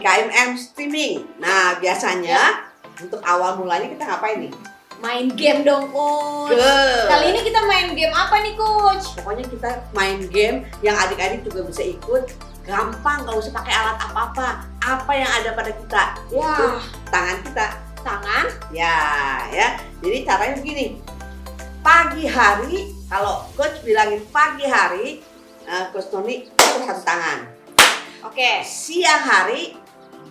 KMM Streaming. Nah, biasanya untuk awal mulanya kita ngapain nih? Main game dong, Coach. Good. Kali ini kita main game apa nih, Coach? Pokoknya kita main game yang adik-adik juga bisa ikut. Gampang, gak usah pakai alat apa-apa. Apa yang ada pada kita? Wah. Itu tangan kita. Tangan. Ya. Jadi caranya begini. Pagi hari, kalau coach bilangin pagi hari, Coach Tony itu satu tangan. Oke. Siang hari,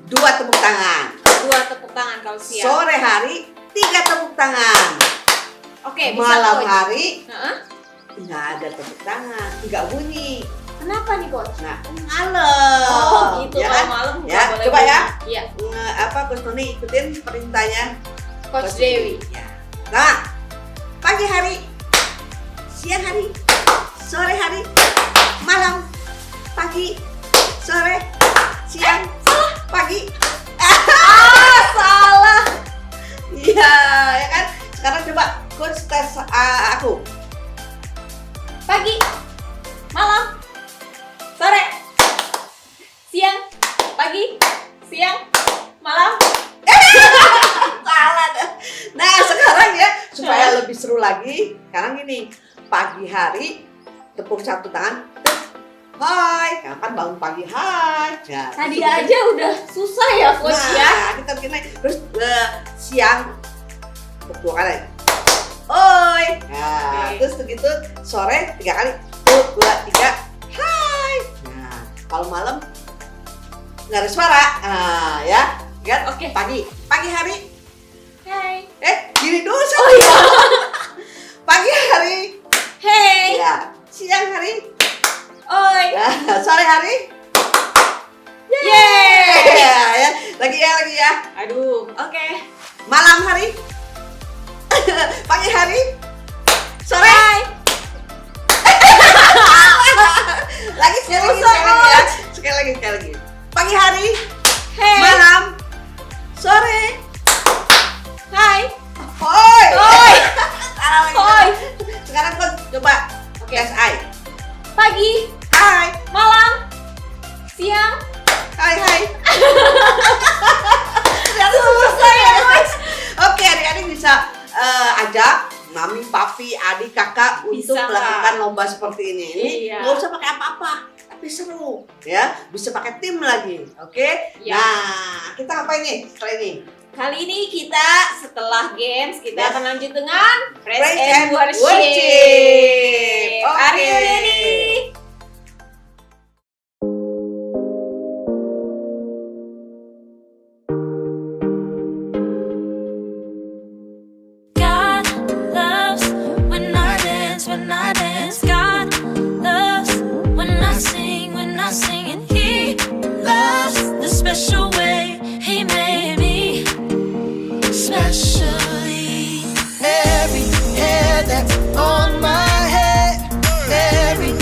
2 tepuk tangan. 2 tepuk tangan kalau siang. Sore hari, 3 tepuk tangan. Oke, bisa, Malam Coach. hari, Heeh. nggak ada tepuk tangan, nggak bunyi. Kenapa nih, Coach? Nah, malam. Oh, gitu. Ya Kalau kan? malam nggak Ya, boleh coba ya. bunyi. Iya. Coach Tony ikutin perintahnya Coach Dewi. Ya. Nah, pagi hari, siang hari, sore hari, malam, pagi, sore, siang, pagi. Salah. Iya, ya kan? Sekarang coba coach tes aku. Pagi, malam, sore, siang, pagi, siang, malam. Salah dah. Nah, sekarang ya supaya lebih seru lagi, sekarang gini, pagi hari tepuk satu tangan. Hai, kapan bangun pagi? Hai. Ya, Tadi terus aja udah susah ya, Coach ya. Nah, kita bikin lagi. Terus siang tepuk 2 kali. Oi. Nah, Oke. terus begitu sore 3 kali. 1, 2, 3. Hai. Nah, kalau malam nggak ada suara. Nah, ya. Kan? Oke. Pagi hari. Hai. Gini dulu sih. Oh iya. Pagi hari. Hey. Ya. Siang hari. Oi. Ya. Sore hari. Yeay. Ya. Lagi ya. Aduh. Oke. Malam hari. Pagi hari. Sore. Hai. Lagi sekali ya. Sekali lagi. Pagi hari, Hey. malam, sore. Hai. Hoi. Oi. Salah lagi. Hoi. Sekarang kau coba tes I. Pagi, Hai. malam, siang. Hai. Susah ya, Coach. Oke, adik-adik bisa ajak mami, papi, adik, kakak untuk Bisa, melakukan Kak. lomba seperti ini. Ini Iya. nggak usah pakai apa-apa, tapi seru, ya. Bisa pakai tim lagi, oke? Iya. Nah, kita ngapain nih setelah ini? Kali ini kita setelah games kita Yes. akan lanjut dengan Praise Praise and and Worship. Worship. Are you Oke. ready? God loves when I dance, when I dance. God loves when I sing, and He loves the special way He made me specially. Every hair that's on my head, every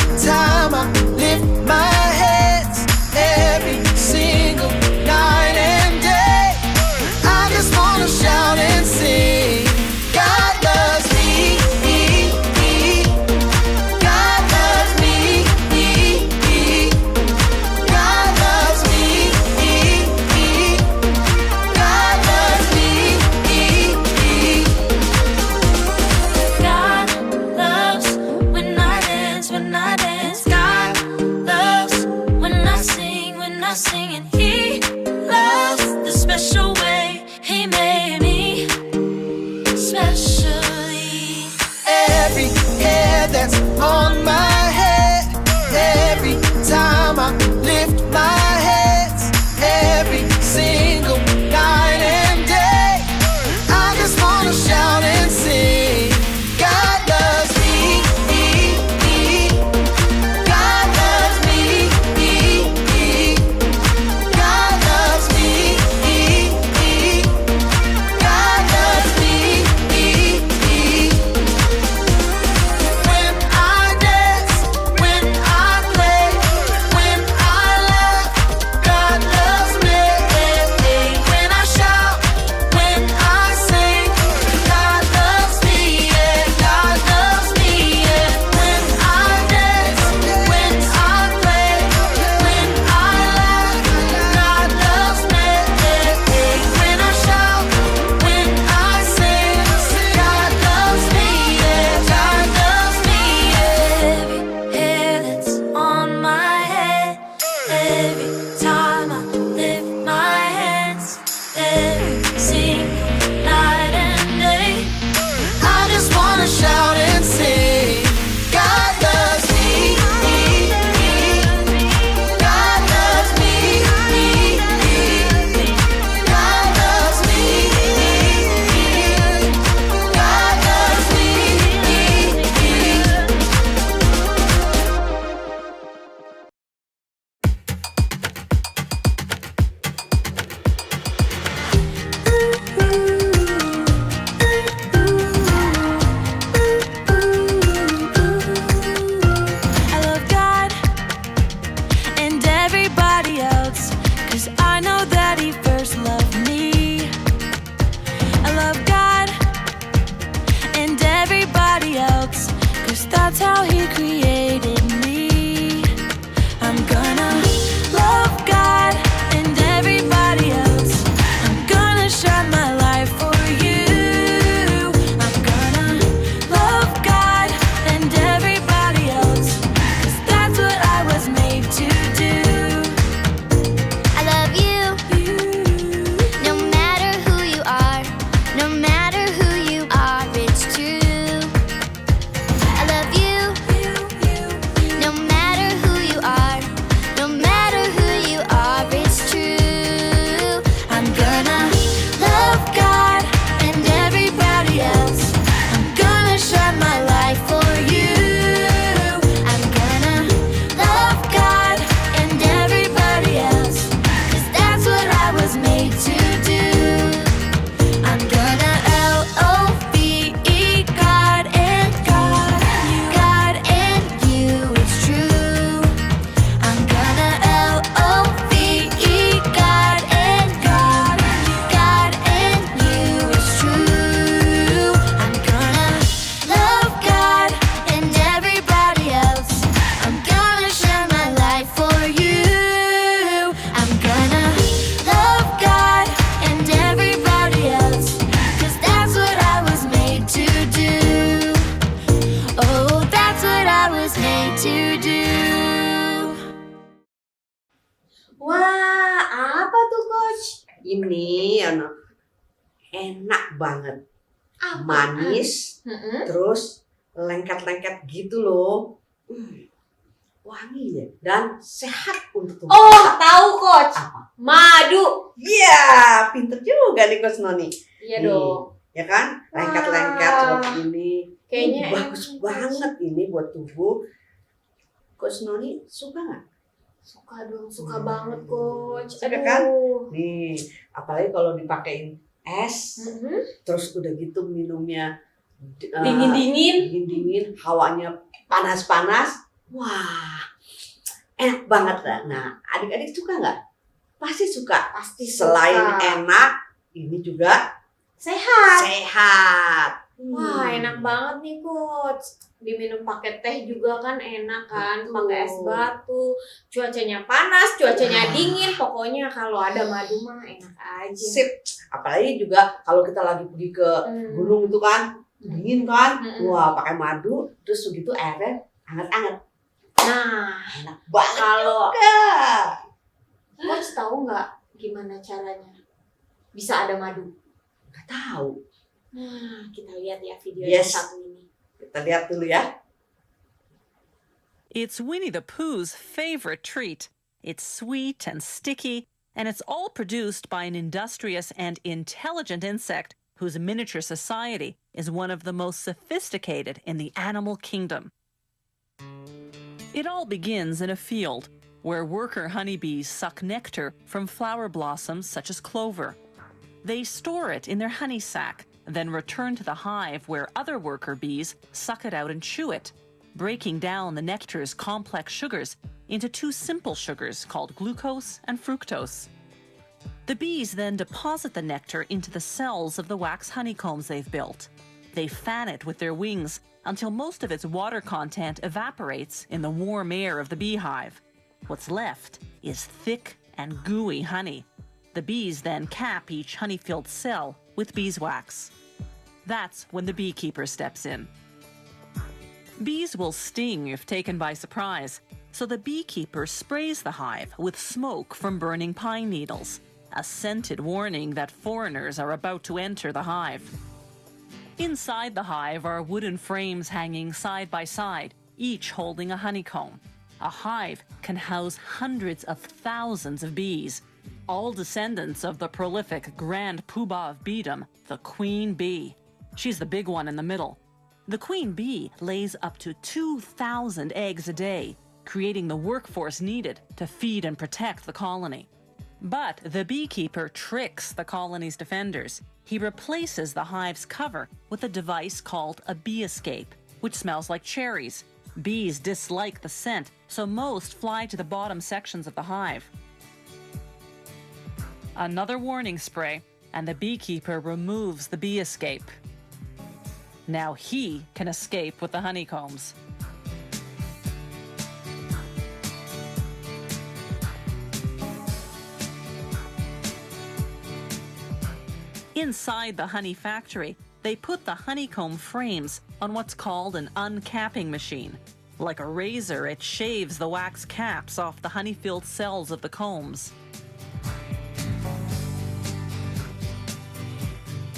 created me. I'm gonna love God and everybody else. I'm gonna shine my light for you. I'm gonna love God and everybody else, 'cause that's what I was made to do. I love you, no matter who you are, no matter who you are, it's true. I love you, no matter who you are, no matter who you are, it's true. I'm gonna love God and everybody else. I'm gonna shine my light for you. I'm gonna love God and everybody else, 'cause that's what I was made to do. I'm gonna L-O-V-E God and you, it's true. I'm gonna L-O-V-E God and you, it's true. I'm gonna love God and everybody else. I'm gonna shine my light for you. I'm gonna love God and everybody else, 'cause that's what I was made to do. Oh, that's what I was made to do. Wah, apa tuh coach? Ini enak banget, Apa? manis, Mm-mm. terus lengket-lengket gitu loh. Wangi ya dan sehat untuk tubuh. Oh, kita. tahu coach. Apa? Madu. Iya, pinter juga nih Coach Noni. Iya Nih, dong. Ya kan? Lengket-lengket Wah. seperti ini. Kayaknya bagus enak, banget ini buat tubuh. Coach Noni suka nggak? Suka dong, suka banget coach. Suka kan? Nih, apalagi kalau dipakein es, Mhm. terus udah gitu minumnya Dingin-dingin. dingin, hawanya panas-panas. Wah, enak banget lah. Nah, adik-adik suka nggak? Pasti suka. Pasti Selain suka. enak, ini juga Sehat. sehat. Wah, enak banget nih coach. Diminum pakai teh juga kan enak kan, Betul. pakai es batu. Cuacanya panas, cuacanya Wah. dingin. Pokoknya kalau ada madu mah enak aja. Sip. Apalagi juga kalau kita lagi pergi ke Hmm. gunung itu kan, dingin kan. Mm-mm. Wah, pakai madu, terus begitu airnya hangat-hangat. Nah, Enak banget kalau juga. coach tahu nggak gimana caranya bisa ada madu? Nggak tahu. Nah, kita lihat ya video Yes. yang satu ini. Kita lihat dulu ya. It's Winnie the Pooh's favorite treat. It's sweet and sticky, and it's all produced by an industrious and intelligent insect whose miniature society is one of the most sophisticated in the animal kingdom. It all begins in a field where worker honeybees suck nectar from flower blossoms such as clover. They store it in their honey sac, then return to the hive where other worker bees suck it out and chew it, breaking down the nectar's complex sugars into two simple sugars called glucose and fructose. The bees then deposit the nectar into the cells of the wax honeycombs they've built. They fan it with their wings until most of its water content evaporates in the warm air of the beehive. What's left is thick and gooey honey. The bees then cap each honey-filled cell with beeswax. That's when the beekeeper steps in. Bees will sting if taken by surprise, so the beekeeper sprays the hive with smoke from burning pine needles, a scented warning that foreigners are about to enter the hive. Inside the hive are wooden frames hanging side by side, each holding a honeycomb. A hive can house hundreds of thousands of bees, all descendants of the prolific Grand Poobah of beedom, the queen bee. She's the big one in the middle. The queen bee lays up to 2,000 eggs a day, creating the workforce needed to feed and protect the colony. But the beekeeper tricks the colony's defenders. He replaces the hive's cover with a device called a bee escape, which smells like cherries. Bees dislike the scent, so most fly to the bottom sections of the hive. Another warning spray, and the beekeeper removes the bee escape. Now he can escape with the honeycombs. Inside the honey factory, they put the honeycomb frames on what's called an uncapping machine. Like a razor, it shaves the wax caps off the honey-filled cells of the combs.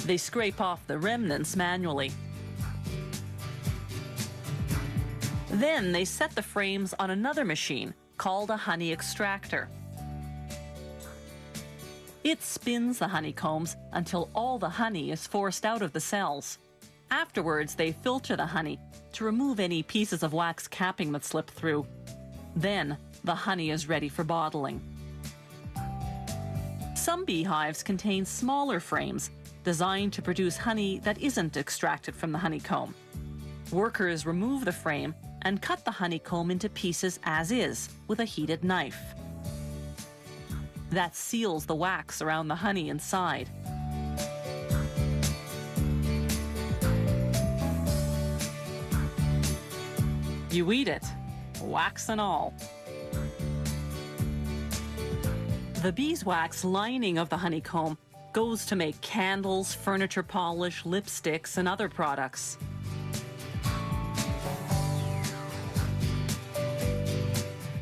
They scrape off the remnants manually. Then they set the frames on another machine called a honey extractor. It spins the honeycombs until all the honey is forced out of the cells. Afterwards, they filter the honey to remove any pieces of wax capping that slip through. Then, the honey is ready for bottling. Some beehives contain smaller frames designed to produce honey that isn't extracted from the honeycomb. Workers remove the frame and cut the honeycomb into pieces as is with a heated knife. That seals the wax around the honey inside. You eat it, wax and all. The beeswax lining of the honeycomb goes to make candles, furniture polish, lipsticks, and other products.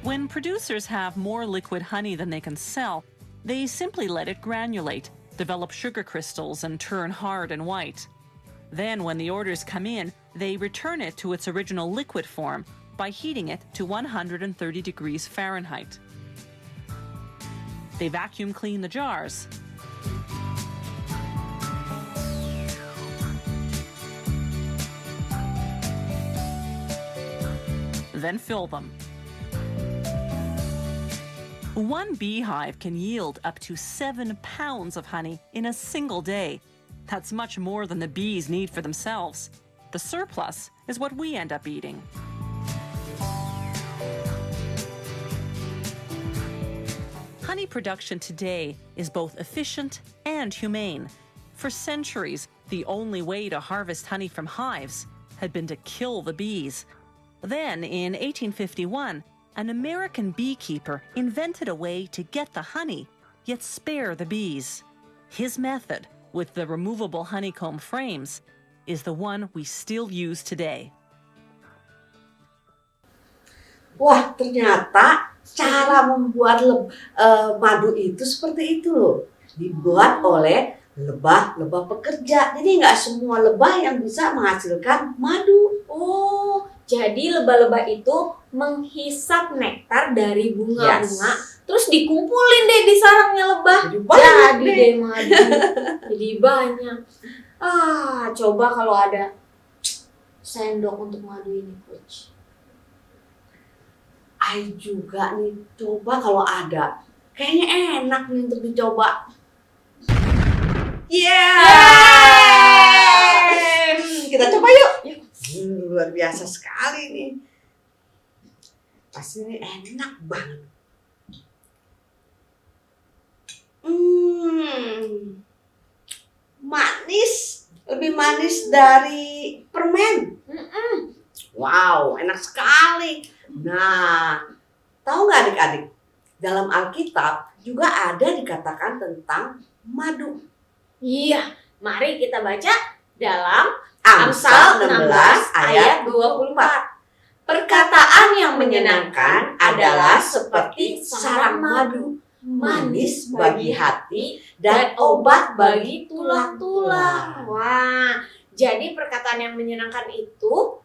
When producers have more liquid honey than they can sell, they simply let it granulate, develop sugar crystals, and turn hard and white. Then, when the orders come in, they return it to its original liquid form by heating it to 130 degrees Fahrenheit. They vacuum clean the jars. Then fill them. One beehive can yield up to 7 pounds of honey in a single day. That's much more than the bees need for themselves. The surplus is what we end up eating. Honey production today is both efficient and humane. For centuries, the only way to harvest honey from hives had been to kill the bees. Then, in 1851, an American beekeeper invented a way to get the honey, yet spare the bees. His method, with the removable honeycomb frames, is the one we still use today. Wah, ternyata cara membuat madu itu seperti itu loh. Dibuat oleh lebah-lebah pekerja. Jadi nggak semua lebah yang bisa menghasilkan madu. Oh, jadi lebah-lebah itu menghisap nektar dari bunga-bunga, terus dikumpulin deh di sarangnya lebah. Jadi deh madu. Jadi banyak. Coba kalau ada sendok untuk madu ini, Coach. Ai juga nih, coba kalau ada. Kayaknya enak nih untuk dicoba. Kita coba yuk. Luar biasa sekali nih. Pasti ini enak banget. Manis, lebih manis dari permen. Wow, enak sekali. Nah, tahu nggak adik-adik? Dalam Alkitab juga ada dikatakan tentang madu. Iya, mari kita baca dalam Amsal 16 ayat 24. Perkataan yang menyenangkan adalah seperti sarang madu, manis bagi hati dan obat bagi tulang-tulang. Wah, jadi perkataan yang menyenangkan itu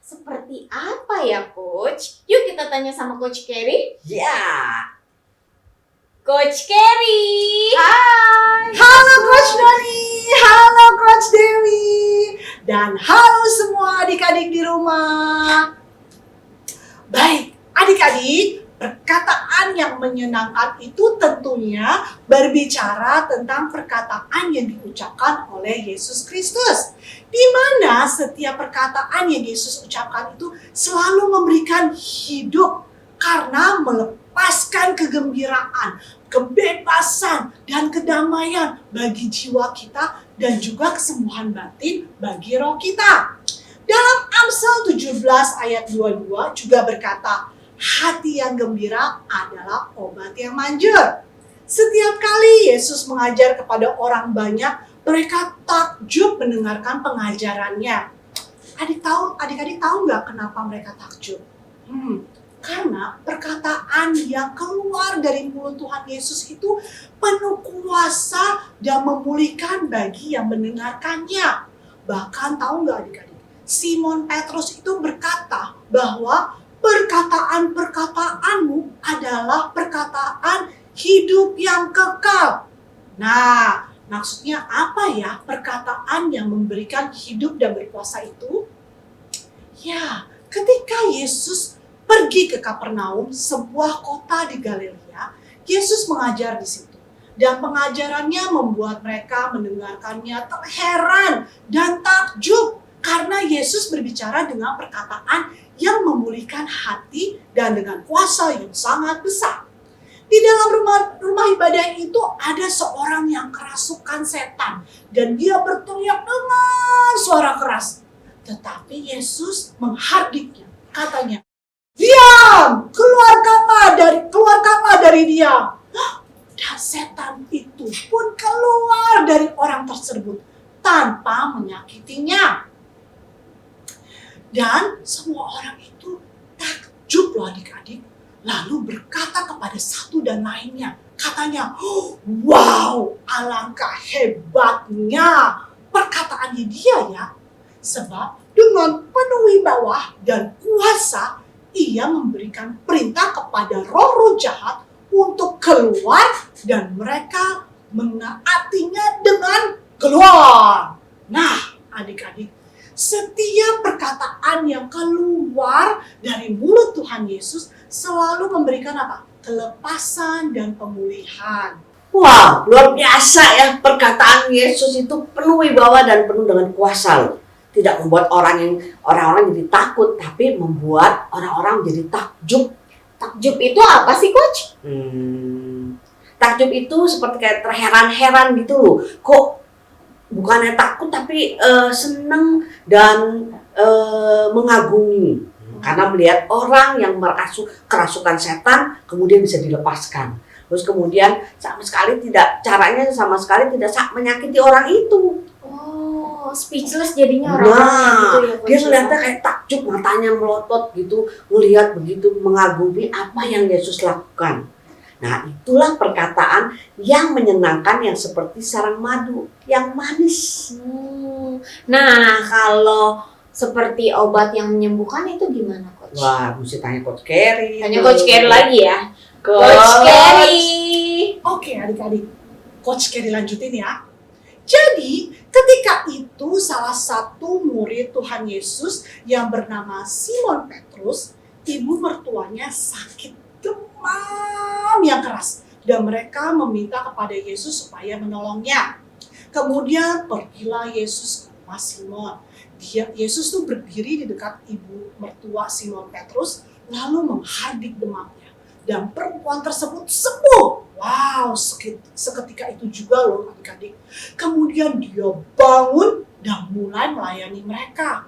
seperti apa ya, Coach? Yuk kita tanya sama Coach Kerry. Ya. Coach Kerry. Hai. Halo Coach Noni, halo Coach Dewi, dan halo semua adik-adik di rumah. Baik, adik-adik, perkataan yang menyenangkan itu tentunya berbicara tentang perkataan yang diucapkan oleh Yesus Kristus. Di mana setiap perkataan yang Yesus ucapkan itu selalu memberikan hidup karena melepaskan kegembiraan, kebebasan, dan kedamaian bagi jiwa kita dan juga kesembuhan batin bagi roh kita. Dalam Amsal 17 ayat 22 juga berkata, hati yang gembira adalah obat yang manjur. Setiap kali Yesus mengajar kepada orang banyak mereka takjub mendengarkan pengajarannya. Adik-adik tahu nggak kenapa mereka takjub? Karena perkataan yang keluar dari mulut Tuhan Yesus itu penuh kuasa dan memulihkan bagi yang mendengarkannya. Bahkan tahu nggak adik-adik, Simon Petrus itu berkata bahwa perkataan-perkataanmu adalah perkataan hidup yang kekal. Nah, maksudnya apa ya perkataan yang memberikan hidup dan berkuasa itu? Ya, ketika Yesus pergi ke Kapernaum, sebuah kota di Galilea, Yesus mengajar di situ. Dan pengajarannya membuat mereka mendengarkannya terheran dan takjub karena Yesus berbicara dengan perkataan yang memulihkan hati dan dengan kuasa yang sangat besar. Di dalam rumah ibadah itu ada seorang yang kerasukan setan dan dia berteriak dengan suara keras. Tetapi Yesus menghardiknya, katanya, "Diam, keluarkanlah dari dia." Dan setan itu pun keluar dari orang tersebut tanpa menyakitinya. Dan semua orang itu takjub loh adik-adik. Lalu berkata kepada satu dan lainnya. Katanya, "Wow, alangkah hebatnya perkataannya dia ya. Sebab dengan penuh wibawa dan kuasa, ia memberikan perintah kepada roh-roh jahat untuk keluar dan mereka menaatinya dengan keluar." Nah, adik-adik, setiap perkataan yang keluar dari mulut Tuhan Yesus selalu memberikan apa? Kelepasan dan pemulihan. Wah, luar biasa ya, perkataan Yesus itu penuh wibawa dan penuh dengan kuasa loh. Tidak membuat orang-orang jadi takut, tapi membuat orang-orang jadi takjub. Takjub itu apa sih, Coach? Takjub itu seperti kayak terheran-heran gitu loh. Kok bukannya takut tapi senang dan mengagumi. Karena melihat orang yang kerasukan setan kemudian bisa dilepaskan. Terus kemudian sama sekali tidak menyakiti orang itu. Oh, speechless jadinya orang-orangnya gitu ya, Coach. Dia ngeliatnya kayak takjub, matanya melotot gitu, ngelihat begitu, mengagumi apa yang Yesus lakukan. Nah, itulah perkataan yang menyenangkan yang seperti sarang madu, yang manis. Nah, kalau seperti obat yang menyembuhkan itu gimana, Coach? Wah, mesti tanya Coach Kerry. Tanya Coach Kerry lagi ya. Coach Kerry. Oke adik-adik, Coach Kerry lanjutin ya. Jadi ketika itu salah satu murid Tuhan Yesus yang bernama Simon Petrus, ibu mertuanya sakit demam yang keras. Dan mereka meminta kepada Yesus supaya menolongnya. Kemudian pergilah Yesus ke rumah Simon. Yesus tuh berdiri di dekat ibu mertua Simon Petrus, lalu menghardik demamnya. Dan perempuan tersebut sembuh. Wow, seketika itu juga loh adik-adik. Kemudian dia bangun dan mulai melayani mereka.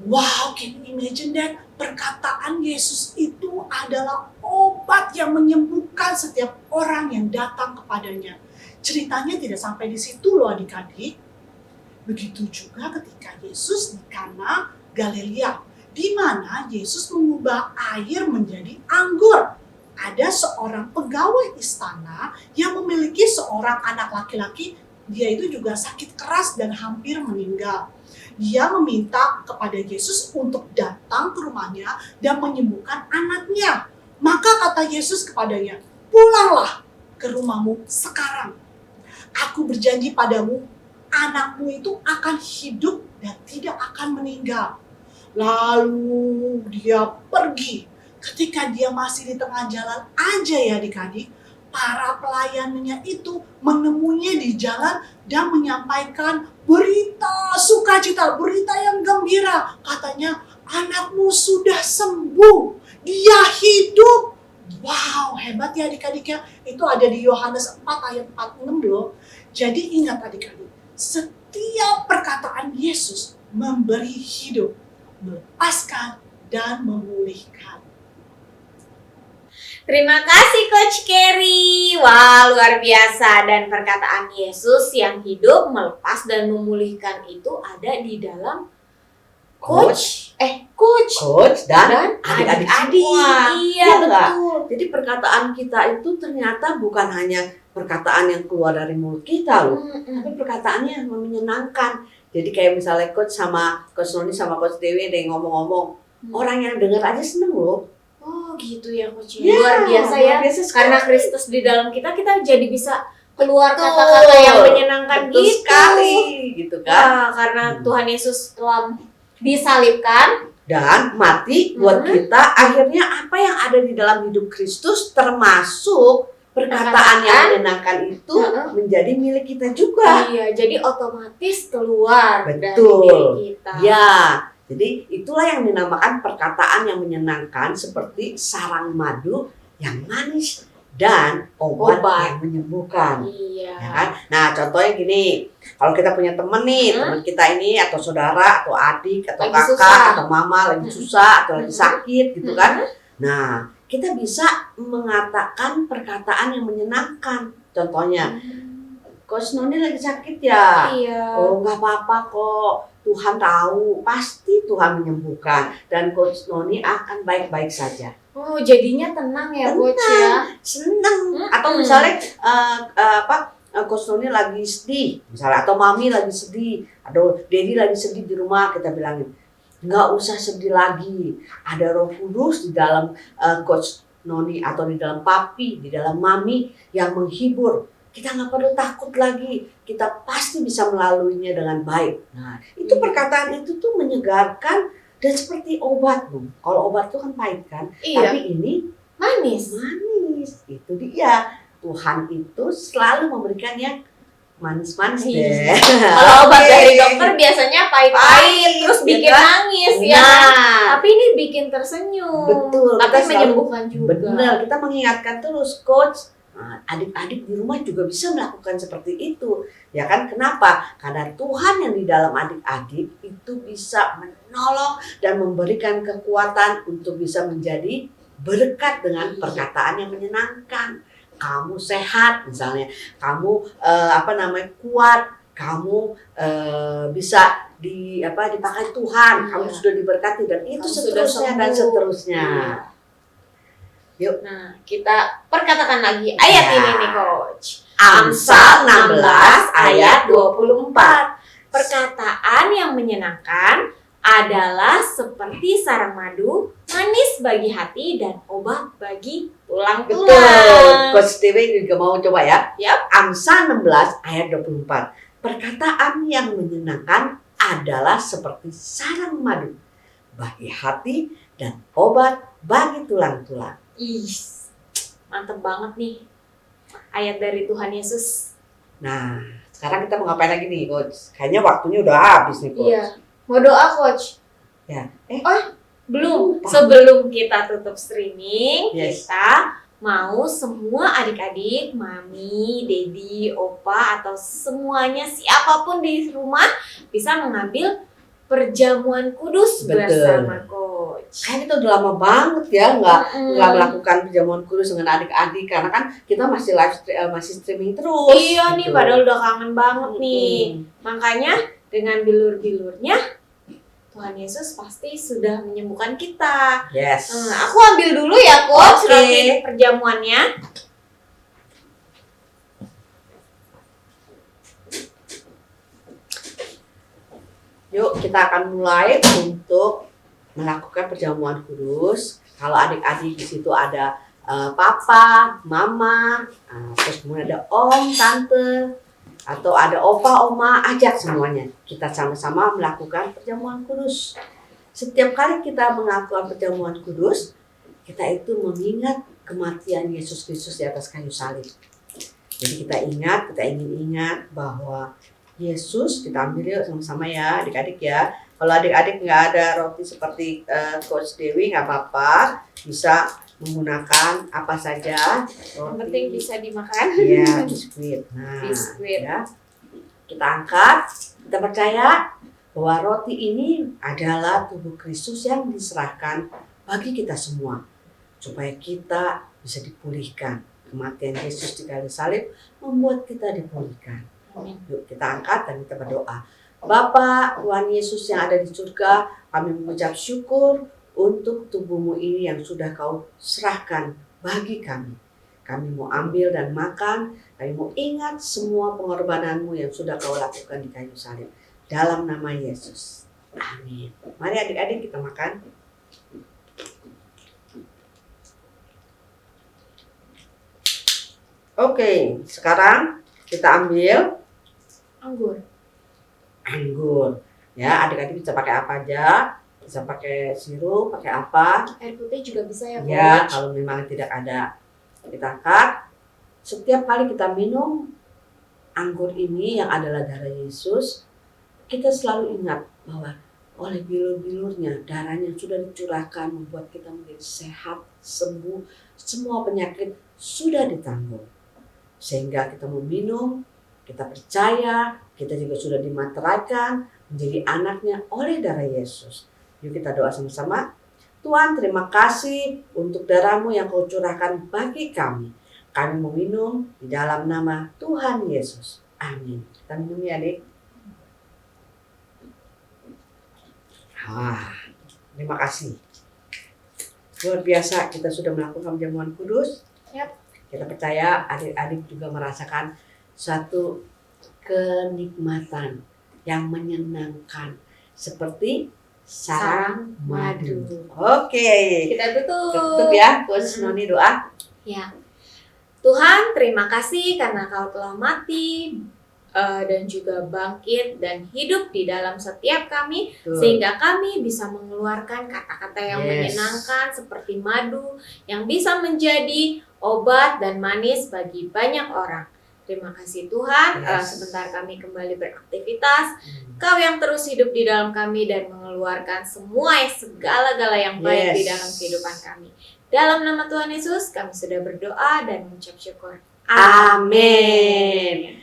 Wow, can you imagine that? Perkataan Yesus itu adalah obat yang menyembuhkan setiap orang yang datang kepadanya. Ceritanya tidak sampai di situ loh adik-adik. Begitu juga ketika Yesus di Kana, Galilea, di mana Yesus mengubah air menjadi anggur. Ada seorang pegawai istana yang memiliki seorang anak laki-laki, dia itu juga sakit keras dan hampir meninggal. Dia meminta kepada Yesus untuk datang ke rumahnya dan menyembuhkan anaknya. Maka kata Yesus kepadanya, "Pulanglah ke rumahmu sekarang. Aku berjanji padamu, anakmu itu akan hidup dan tidak akan meninggal." Lalu dia pergi. Ketika dia masih di tengah jalan aja ya adik-adik, para pelayannya itu menemuinya di jalan dan menyampaikan berita sukacita, berita yang gembira. Katanya, "Anakmu sudah sembuh, dia hidup." Wow, hebat ya adik-adik ya. Itu ada di Yohanes 4 ayat 46 loh. Jadi ingat adik-adik, setiap perkataan Yesus memberi hidup, melepaskan, dan memulihkan. Terima kasih Coach Kerry. Wah, luar biasa. Dan perkataan Yesus yang hidup, melepas, dan memulihkan itu ada di dalam Coach dan adik-adik semua. Iya, Iya nggak? betul. Jadi perkataan kita itu ternyata bukan hanya perkataan yang keluar dari mulut kita loh, tapi perkataannya yang menyenangkan. Jadi kayak misalnya Coach Noni sama Coach Dewi ada yang ngomong-ngomong, orang yang dengar aja seneng loh. Oh, gitu ya Coach. Ya, Luar biasa ya. luar biasa sekali. Karena Kristus di dalam kita jadi bisa keluar Betul. kata-kata yang menyenangkan Betul gitu. sekali, gitu kan? Wah, karena Tuhan Yesus telah disalibkan. Dan mati buat kita, akhirnya apa yang ada di dalam hidup Kristus termasuk perkataan yang menyenangkan itu menjadi milik kita juga. Iya, jadi otomatis keluar dari Betul. diri kita. Ya, jadi itulah yang dinamakan perkataan yang menyenangkan seperti sarang madu yang manis dan obat. Yang menyembuhkan. Iya. Ya kan? Nah, contohnya gini, kalau kita punya temen nih, teman kita ini atau saudara atau adik atau Lagi kakak susah. atau mama lagi susah atau lagi sakit gitu kan. Nah, kita bisa mengatakan perkataan yang menyenangkan. Contohnya, Coach Noni lagi sakit ya? Iya. Oh, nggak apa-apa kok. Tuhan tahu, pasti Tuhan menyembuhkan dan Coach Noni akan baik-baik saja. Oh, jadinya tenang ya, Coach ya. Senang. Atau misalnya Coach Noni lagi sedih, misalnya, atau Mami lagi sedih, atau Dedi lagi sedih di rumah, kita bilangin, nggak usah sedih lagi. Ada Roh Kudus di dalam Coach Noni atau di dalam Papi, di dalam Mami yang menghibur. Kita nggak perlu takut lagi. Kita pasti bisa melaluinya dengan baik. Nah, itu perkataan itu tuh menyegarkan dan seperti obat, Bu. Kalau obat itu kan pahit kan, Iya. tapi ini Manis. manis. Itu dia. Tuhan itu selalu memberikan yang manis-manis Iya. deh. Kalau obat Oke. dari dokter biasanya pahit-pahit, Pahit, terus ya bikin kan? nangis ya. Nah, Tapi ini bikin tersenyum. betul. Tapi Kita selalu- menyembuhkan juga. Benar, kita mengingatkan terus, Coach. Nah, adik-adik di rumah juga bisa melakukan seperti itu. Ya kan, kenapa? Karena Tuhan yang di dalam adik-adik itu bisa menolong dan memberikan kekuatan untuk bisa menjadi berkat dengan perkataan yang menyenangkan. Kamu sehat misalnya, kamu kuat, kamu bisa dipakai Tuhan, kamu Iya. sudah diberkati dan itu Kamu sudah seterusnya dan sembuh. seterusnya. Yuk. Nah, kita perkatakan lagi ayat Ya. ini nih, Coach. Amsal 16 ayat 24. Perkataan yang menyenangkan adalah seperti sarang madu, manis bagi hati dan obat bagi Betul. tulang-tulang. Coach Dewi juga mau coba ya. Yap. Amsal 16 ayat 24. Perkataan yang menyenangkan adalah seperti sarang madu bagi hati dan obat bagi tulang-tulang. Ih, mantep banget nih ayat dari Tuhan Yesus. Nah, sekarang kita mau ngapain lagi nih, Coach? Kayaknya waktunya udah habis nih, Coach. Iya, mau doa, Coach? Ya. Belum. Lupa. Sebelum kita tutup streaming, Yes. kita mau semua adik-adik, mami, dedi, opa, atau semuanya siapapun di rumah bisa mengambil perjamuan kudus Betul. bersama Coach. Kayaknya kita udah lama banget ya nggak Mm-mm. melakukan perjamuan kudus dengan adik-adik karena kan kita masih masih streaming terus. Iya nih, gitu. padahal udah kangen banget nih. Mm-mm. Makanya dengan bilur-bilurnya Tuhan Yesus pasti sudah menyembuhkan kita. Yes. Aku ambil dulu ya, Coach, Oke. roti perjamuannya. Yuk kita akan mulai untuk melakukan perjamuan kudus. Kalau adik-adik di situ ada papa, mama, terus kemudian ada om, tante, atau ada opa, oma, ajak semuanya. Kita sama-sama melakukan perjamuan kudus. Setiap kali kita melakukan perjamuan kudus, kita itu mengingat kematian Yesus Kristus di atas kayu salib. Jadi kita ingin ingat bahwa Yesus, kita ambil yuk sama-sama ya adik-adik ya. Kalau adik-adik nggak ada roti seperti Coach Dewi nggak apa-apa, bisa menggunakan apa saja. Yang penting bisa dimakan. Iya, biskuit. Nah, Biskuit. ya. Kita angkat, kita percaya bahwa roti ini adalah tubuh Kristus yang diserahkan bagi kita semua. supaya kita bisa dipulihkan. Kematian Yesus di kayu salib membuat kita dipulihkan. Yuk kita angkat dan kita berdoa. Bapa, Tuhan Yesus yang ada di surga, kami mengucap syukur untuk tubuhmu ini yang sudah kau serahkan bagi kami. Kami mau ambil dan makan, kami mau ingat semua pengorbananmu yang sudah kau lakukan di kayu salib. Dalam nama Yesus. Amin. Mari adik-adik kita makan. Oke, sekarang kita ambil anggur. Ya, adik-adik bisa pakai apa aja. Bisa pakai sirup, pakai apa. Air putih juga bisa ya, Ya, Coach? kalau memang tidak ada. Kita angkat. Setiap kali kita minum anggur ini yang adalah darah Yesus, kita selalu ingat bahwa oleh bilur-bilurnya, darahnya yang sudah dicurahkan membuat kita menjadi sehat, sembuh, semua penyakit sudah ditanggung. Sehingga kita meminum, kita percaya, kita juga sudah dimateraikan menjadi anaknya oleh darah Yesus. Yuk kita doa sama-sama. Tuhan, terima kasih untuk darah-Mu yang Kau curahkan bagi kami. Kami meminum di dalam nama Tuhan Yesus. Amin. Kita minum ya, adik. Terima kasih. Luar biasa kita sudah melakukan jamuan kudus. Yap. Kita percaya adik-adik juga merasakan suatu kenikmatan yang menyenangkan seperti sarang madu. Oke. Kita Tutup ya, Coach Noni doa. Ya. Tuhan, terima kasih karena Kau telah mati dan juga bangkit dan hidup di dalam setiap kami, sehingga kami bisa mengeluarkan kata-kata yang menyenangkan seperti madu yang bisa menjadi obat dan manis bagi banyak orang. Terima kasih Tuhan, sebentar kami kembali beraktivitas. Kau yang terus hidup di dalam kami dan mengeluarkan semua segala-gala yang baik di dalam kehidupan kami. Dalam nama Tuhan Yesus, kami sudah berdoa dan mengucap syukur. Amin.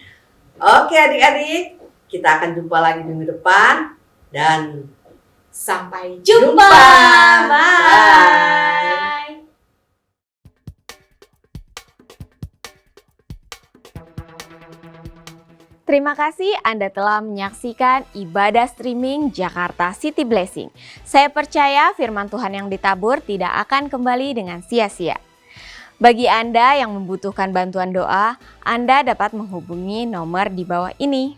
Oke adik-adik, kita akan jumpa lagi minggu depan dan Sampai jumpa. Bye. Terima kasih Anda telah menyaksikan ibadah streaming Jakarta City Blessing. Saya percaya firman Tuhan yang ditabur tidak akan kembali dengan sia-sia. Bagi Anda yang membutuhkan bantuan doa, Anda dapat menghubungi nomor di bawah ini.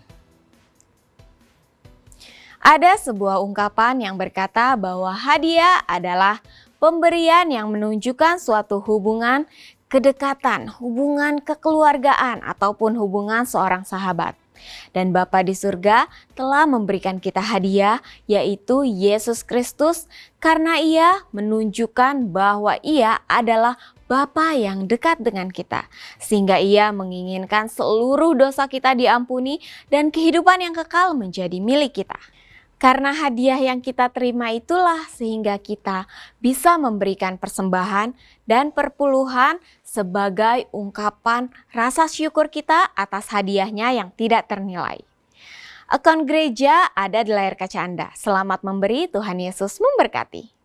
Ada sebuah ungkapan yang berkata bahwa hadiah adalah pemberian yang menunjukkan suatu hubungan kedekatan, hubungan kekeluargaan, ataupun hubungan seorang sahabat. Dan Bapa di surga telah memberikan kita hadiah, yaitu Yesus Kristus, karena Ia menunjukkan bahwa Ia adalah Bapa yang dekat dengan kita, sehingga Ia menginginkan seluruh dosa kita diampuni dan kehidupan yang kekal menjadi milik kita. Karena hadiah yang kita terima itulah sehingga kita bisa memberikan persembahan dan perpuluhan sebagai ungkapan rasa syukur kita atas hadiahnya yang tidak ternilai. Akun gereja ada di layar kaca Anda. Selamat memberi, Tuhan Yesus memberkati.